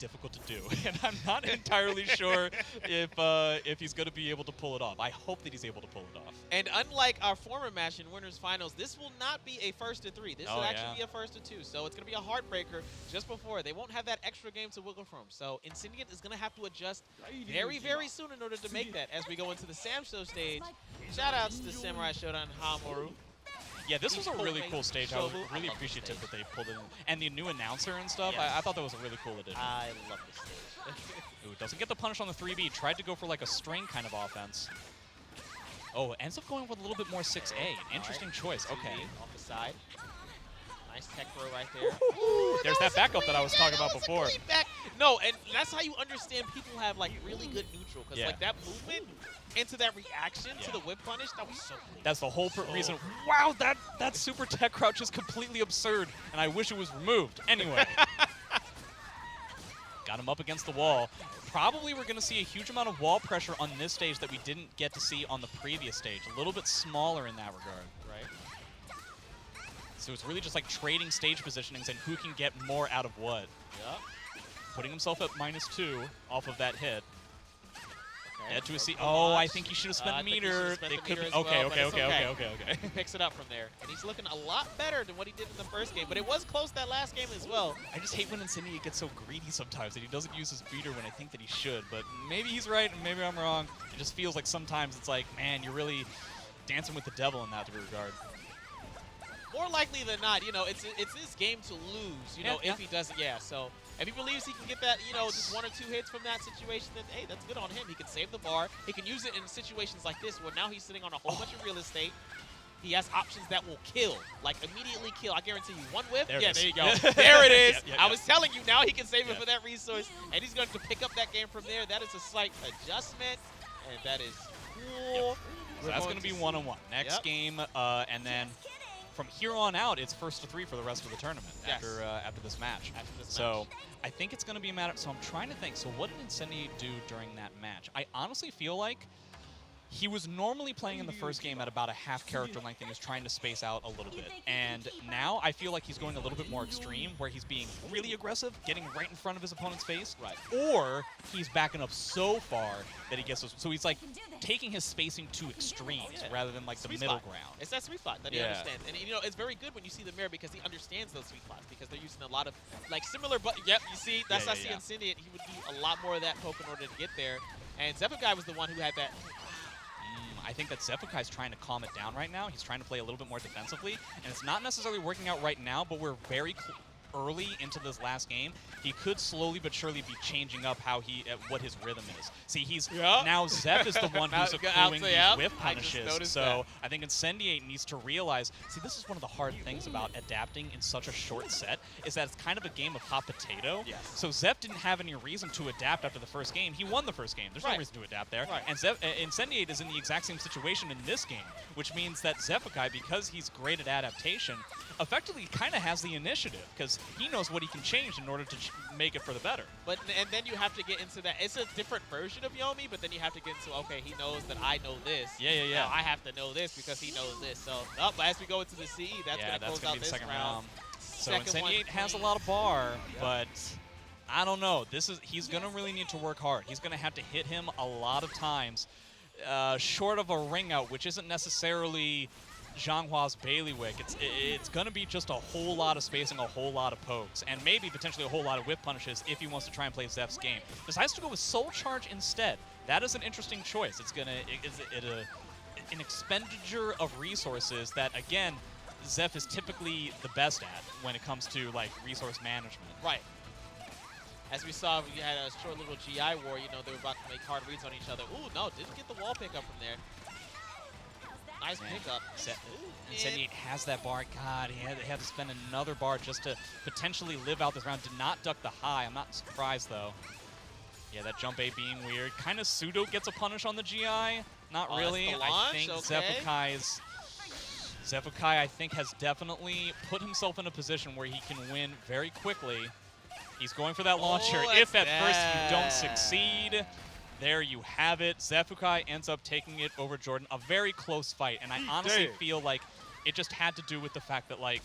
difficult to do, and I'm not entirely sure if he's going to be able to pull it off. I hope that he's able to pull it off. And unlike our former match in Winners Finals, this will not be a first to 3. This will actually be a first to 2. So it's going to be a heartbreaker just before. They won't have that extra game to wiggle from. So Incindiate is going to have to adjust very, very soon in order to make that as we go into the Sam Show stage. Shout outs to Samurai Shodown and Hamoru. Yeah, this was a really cool stage. I was really appreciative that they pulled it in. And the new announcer and stuff, Yes. I thought that was a really cool addition. I love this stage. Ooh, doesn't get the punish on the 3B. Tried to go for like a string kind of offense. Oh, ends up going with a little bit more 6A. Interesting choice. Okay. Off the side. Nice tech throw right there. Ooh, there's that backup that I was talking about before. No, and that's how you understand people have like really good neutral. Because like that movement into that reaction to the whip punish, that was so cool. That's the whole reason. Wow, that super tech crouch is completely absurd, and I wish it was removed. Anyway. Got him up against the wall. Probably we're going to see a huge amount of wall pressure on this stage that we didn't get to see on the previous stage. A little bit smaller in that regard. Right. So it's really just like trading stage positionings and who can get more out of what. Yep. Putting himself at -2 off of that hit. Okay. Head to a C. Oh, I think he should have spent a meter. It could be. Okay. He picks it up from there. And he's looking a lot better than what he did in the first game. But it was close that last game as well. I just hate when Incindiate gets so greedy sometimes that he doesn't use his beater when I think that he should. But maybe he's right and maybe I'm wrong. It just feels like sometimes it's like, man, you're really dancing with the devil in that regard. More likely than not, you know, it's his game to lose, you know, if he doesn't, So if he believes he can get that, you know, just 1 or 2 hits from that situation, then, hey, that's good on him. He can save the bar. He can use it in situations like this where now he's sitting on a whole bunch of real estate. He has options that will kill, like immediately kill. I guarantee you, one whip. There you go. There it is. I was telling you, now he can save it for that resource, and he's going to pick up that game from there. That is a slight adjustment, and that is cool. So that's going to be 1-on-1. Next game, and then from here on out, it's first to 3 for the rest of the tournament after this match. So I think it's going to be a matter. So I'm trying to think. So what did Incindiate do during that match? I honestly feel like he was normally playing in the first game at about a half character length and was trying to space out a little bit. And now I feel like he's going a little bit more extreme, where he's being really aggressive, getting right in front of his opponent's face, or he's backing up so far that he gets those. So he's like taking his spacing to extremes rather than like the middle ground. It's that sweet spot that he understands. And you know, it's very good when you see the mirror because he understands those sweet spots because they're using a lot of like similar, but you see, that's how I see Incindiate. He would do a lot more of that poke in order to get there. And Xephukai was the one who had that. I think that Xephukai is trying to calm it down right now. He's trying to play a little bit more defensively, and it's not necessarily working out right now, but we're very early into this last game. He could slowly but surely be changing up how what his rhythm is. See, he's now Zeph is the one who's accruing these whiff punishes. So I think Incendiate needs to realize, see, this is one of the hard things about adapting in such a short set, is that it's kind of a game of hot potato. So Zeph didn't have any reason to adapt after the first game. He won the first game. There's no reason to adapt there. And Incendiate is in the exact same situation in this game, which means that Xephukai, because he's great at adaptation, effectively kind of has the initiative, because he knows what he can change in order to make it for the better. And then you have to get into that. It's a different version of Yomi, but then you have to get into, okay, he knows that I know this. Now I have to know this because he knows this. So as we go into the CE, that's going to close out this round. So Incendiate has a lot of bar, but I don't know. He's going to really need to work hard. He's going to have to hit him a lot of times, short of a ring out, which isn't necessarily Zhanghua's bailiwick. It's going to be just a whole lot of spacing, a whole lot of pokes, and maybe potentially a whole lot of whip punishes if he wants to try and play Zeph's game. Decides to go with Soul Charge instead. That is an interesting choice. It's an expenditure of resources that, again, Zeph is typically the best at when it comes to like resource management. Right. As we saw, we had a short little GI war. You know, they were about to make hard reads on each other. Ooh, no, didn't get the wall pickup from there. Nice pickup. Incendiate has that bar. God, he had to spend another bar just to potentially live out this round. Did not duck the high. I'm not surprised, though. Yeah, that jump A being weird. Kind of pseudo gets a punish on the GI. Not really. I think Xephukai, I think, has definitely put himself in a position where he can win very quickly. He's going for that launcher. If at first you don't succeed, there you have it. Xephukai ends up taking it over Jordan. A very close fight, and I honestly feel like it just had to do with the fact that, like,